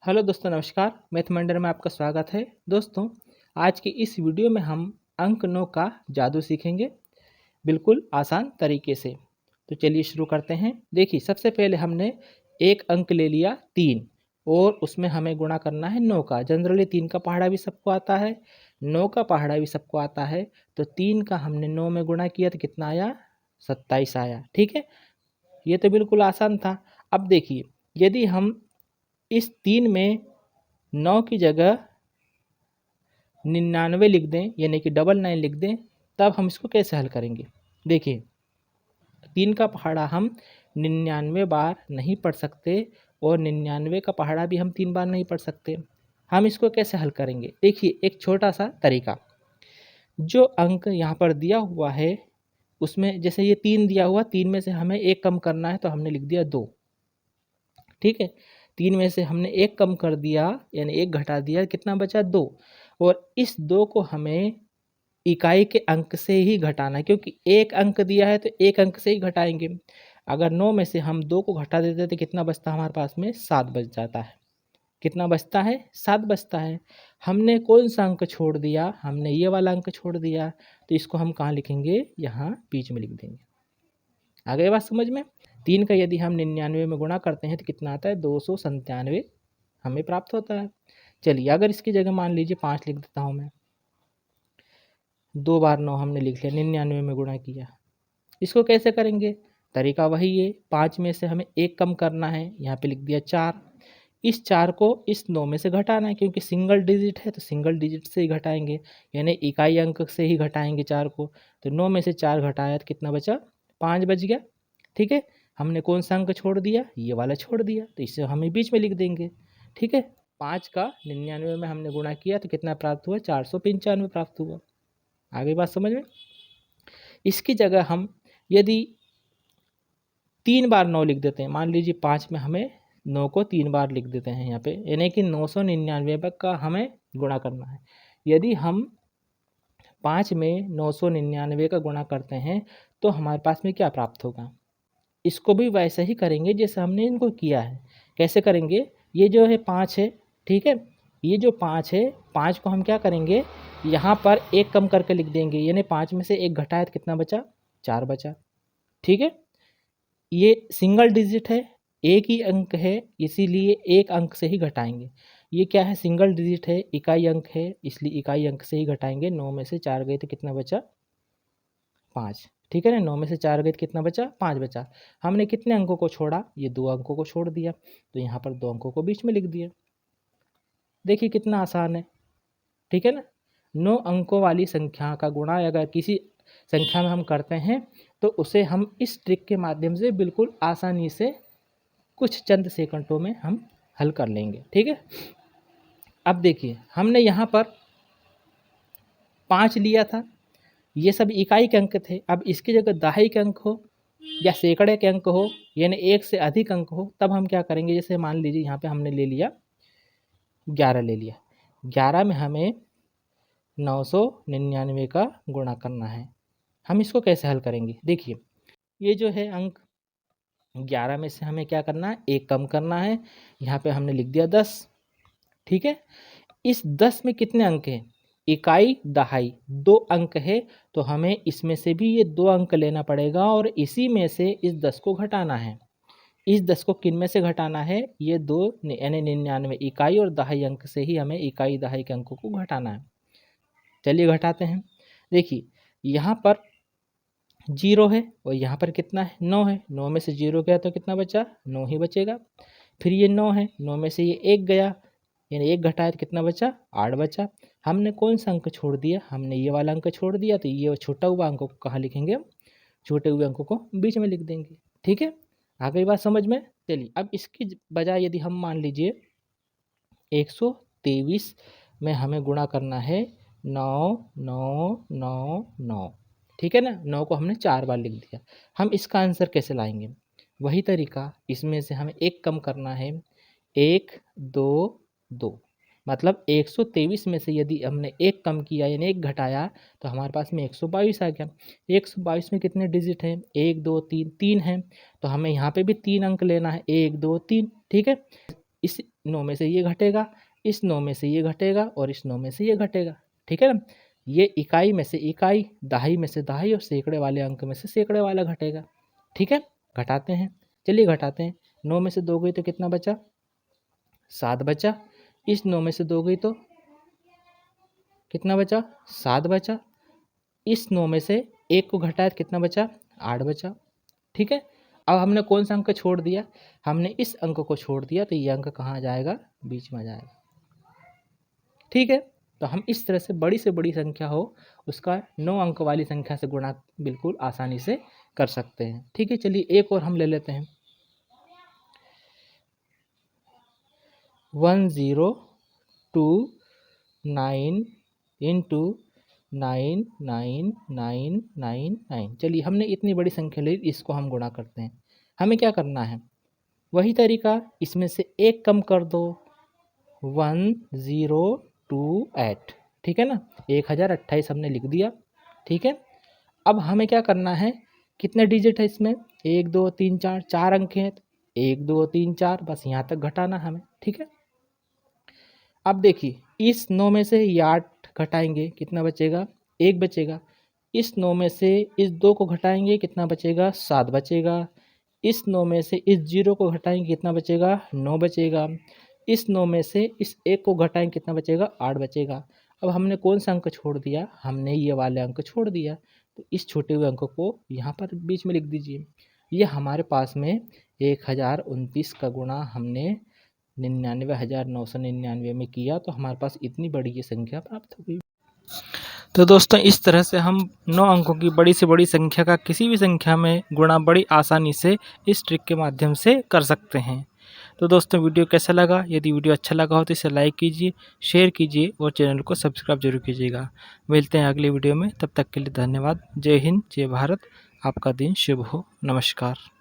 Hello दोस्तों, नमस्कार। Math मंडल में आपका स्वागत है। दोस्तों, आज की इस वीडियो में हम अंक 9 का जादू सीखेंगे, बिल्कुल आसान तरीके से। तो चलिए शुरू करते हैं। देखिए, सबसे पहले हमने एक अंक ले लिया 3 और उसमें हमें गुणा करना है 9 का। जनरली 3 का पहाड़ा भी सबको आता है, 9 का पहाड़ा भी सबको आता है। तो 3 का हमने 9 में गुणा किया तो कितना आया? 27 आया। ठीक है, ये तो बिल्कुल आसान था। अब देखिए, यदि हम इस 3 में 9 की जगह 99 लिख दें, यानी कि 99 लिख दें, तब हम इसको कैसे हल करेंगे? देखिए, 3 का पहाड़ा हम 99 बार नहीं पढ़ सकते और 99 का पहाड़ा भी हम 3 बार नहीं पढ़ सकते। हम इसको कैसे हल करेंगे? देखिए, एक छोटा सा तरीका। जो अंक यहाँ पर दिया हुआ है उसमें जैसे ये 3 दिया हुआ, 3 में से हमें 1 कम करना है तो हमने लिख दिया 2। ठीक है, 3 में से हमने 1 कम कर दिया, यानी 1 घटा दिया, कितना बचा? 2। और इस 2 को हमें इकाई के अंक से ही घटाना है, क्योंकि 1 अंक दिया है तो 1 अंक से ही घटाएंगे। अगर 9 में से हम 2 को घटा देते तो कितना बचता हमारे पास में? 7 बच जाता है। कितना बचता है? 7 बचता है। हमने कौन सा अंक छोड़ दिया? हमने ये वाला अंक छोड़ दिया। तो इसको हम कहाँ लिखेंगे? यहाँ बीच में लिख देंगे। आ गई बात समझ में? 3 का यदि हम 99 में गुणा करते हैं तो कितना आता है? 297 हमें प्राप्त होता है। चलिए, अगर इसकी जगह मान लीजिए 5 लिख देता हूँ मैं। 2 बार 9 हमने लिख लिया, 99 में गुणा किया। इसको कैसे करेंगे? तरीका वही है, 5 में से हमें 1 कम करना है, यहाँ पे लिख दिया 4। इस 4 को इस 9 में से घटाना है, क्योंकि सिंगल डिजिट है तो सिंगल डिजिट से ही घटाएंगे, यानी इकाई अंक से ही घटाएंगे 4 को। तो 9 में से 4 घटाया तो कितना बचा? 5 बच गया। ठीक है, हमने कौन सा अंक छोड़ दिया? ये वाला छोड़ दिया, तो इसे हमें बीच में लिख देंगे। ठीक है, 5 का 99 में हमने गुणा किया तो कितना प्राप्त हुआ? 495 प्राप्त हुआ। आगे बात समझ में? इसकी जगह हम यदि 3 बार 9 लिख देते हैं, मान लीजिए 5 में हमें 9 को 3 बार लिख देते हैं यहाँ पे, यानी कि 999 का हमें गुणा करना है। यदि हम 5 में 999 का गुणा करते हैं तो हमारे पास में क्या प्राप्त होगा? इसको भी वैसे ही करेंगे जैसे हमने इनको किया है। कैसे करेंगे? ये जो है 5 है, ठीक है, ये जो 5 है, 5 को हम क्या करेंगे? यहाँ पर 1 कम करके लिख देंगे, यानी 5 में से 1 घटाया तो कितना बचा? 4 बचा। ठीक है, ये सिंगल डिजिट है, एक ही अंक है, इसीलिए एक अंक से ही घटाएंगे। ये क्या है? सिंगल डिजिट है, इकाई अंक है, इसलिए इकाई अंक से ही घटाएंगे। 9 में से 4 गए तो कितना बचा? 5। ठीक है ना, 9 में से 4 गए तो कितना बचा? 5 बचा। हमने कितने अंकों को छोड़ा? ये 2 अंकों को छोड़ दिया, तो यहाँ पर 2 अंकों को बीच में लिख दिया। देखिए कितना आसान है। ठीक है ना, 9 अंकों वाली संख्या का गुणा अगर किसी संख्या में हम करते हैं तो उसे हम इस ट्रिक के माध्यम से बिल्कुल आसानी से कुछ चंद सेकंडों में हम हल कर लेंगे। ठीक है, अब देखिए, हमने यहाँ पर 5 लिया था, ये सब इकाई के अंक थे। अब इसकी जगह दहाई के अंक हो या सैकड़े के अंक हो, यानी 1 से अधिक अंक हो, तब हम क्या करेंगे? जैसे मान लीजिए यहाँ पे हमने ले लिया 11 ले लिया, 11 में हमें 999 का गुणा करना है। हम इसको कैसे हल करेंगे? देखिए, ये जो है अंक 11 में से हमें क्या करना है? 1 कम करना है, यहाँ पे हमने लिख दिया 10। ठीक है, इस 10 में कितने अंक हैं? इकाई दहाई 2 अंक है, तो हमें इसमें से भी ये 2 अंक लेना पड़ेगा और इसी में से इस 10 को घटाना है। इस 10 को किन में से घटाना है? ये 2 यानी 99 इकाई और दहाई अंक से ही हमें इकाई दहाई के अंकों को घटाना है। चलिए घटाते हैं। देखिए, यहाँ पर 0 है और यहाँ पर कितना है? 9 है। 9 में से 0 गया तो कितना बचा? 9 ही बचेगा। फिर ये 9 है, 9 में से ये 1 गया, यानी 1 घटाया तो कितना बचा? 8 बचा। हमने कौन सा अंक छोड़ दिया? हमने ये वाला अंक छोड़ दिया, तो ये छोटा हुआ अंक को कहाँ लिखेंगे हम? छोटे हुए अंकों को बीच में लिख देंगे। ठीक है, आ गई बात समझ में? चलिए, अब इसकी बजाय यदि हम मान लीजिए 123 में हमें गुणा करना है 9 9 9 9। ठीक है ना, 9 को हमने 4 बार लिख दिया। हम इसका आंसर कैसे लाएंगे? वही तरीका, इसमें से हमें 1 कम करना है, 1 2 2, मतलब 123 में से यदि हमने 1 कम किया यानी 1 घटाया तो हमारे पास में 122 आ गया। 122 में कितने डिजिट हैं? 1 2 3, 3 हैं, तो हमें यहाँ पे भी 3 अंक लेना है, 1 2 3। ठीक है, इस 9 में से ये घटेगा, इस 9 में से ये घटेगा और इस 9 में से ये घटेगा, ठीक है ना। ये इकाई में से इकाई, दहाई में से दहाई और सैकड़े वाले अंक में से सैकड़े वाला घटेगा, ठीक है। घटाते हैं, चलिए घटाते हैं। 9 में से 2 गई तो कितना बचा, 7 बचा। इस 9 में से 2 गई तो कितना बचा, 7 बचा। इस 9 में से 1 को घटाया तो कितना बचा, 8 बचा, ठीक है। अब हमने कौन सा अंक छोड़ दिया, हमने इस अंक को छोड़ दिया, तो ये अंक कहाँ जाएगा, बीच में जाएगा, ठीक है। तो हम इस तरह से बड़ी संख्या हो उसका 9 अंक वाली संख्या से गुणा बिल्कुल आसानी से कर सकते हैं, ठीक है। चलिए एक और हम ले लेते हैं, 1029 इंटू 99999। चलिए हमने इतनी बड़ी संख्या ली, इसको हम गुणा करते हैं। हमें क्या करना है, वही तरीका, इसमें से एक कम कर दो, 1028, ठीक है ना। 1028 हमने लिख दिया, ठीक है। अब हमें क्या करना है, कितने डिजिट है इसमें, 1 2 3 4, 4 अंक हैं, 1 2 3 4, बस यहाँ तक घटाना हमें, ठीक है। अब देखिए इस 9 में से ये 8 घटाएंगे, कितना बचेगा, 1 बचेगा। इस 9 में से इस 2 को घटाएंगे, कितना बचेगा, 7 बचेगा। इस 9 में से इस 0 को घटाएंगे, कितना बचेगा, 9 बचेगा। इस 9 में से इस 1 को घटाएंगे, कितना बचेगा, 8 बचेगा। अब हमने कौन सा अंक छोड़ दिया, हमने ये वाले अंक छोड़ दिया, तो इस छोटे हुए अंक को यहाँ पर बीच में लिख दीजिए। ये हमारे पास में 1029 का गुणा हमने 99,999 में किया, तो हमारे पास इतनी बड़ी ये संख्या प्राप्त हो गई। तो दोस्तों इस तरह से हम 9 अंकों की बड़ी से बड़ी संख्या का किसी भी संख्या में गुणा बड़ी आसानी से इस ट्रिक के माध्यम से कर सकते हैं। तो दोस्तों वीडियो कैसा लगा, यदि वीडियो अच्छा लगा हो तो इसे लाइक कीजिए, शेयर कीजिए और चैनल को सब्सक्राइब जरूर कीजिएगा। मिलते हैं अगली वीडियो में, तब तक के लिए धन्यवाद। जय हिंद, जय भारत। आपका दिन शुभ हो। नमस्कार।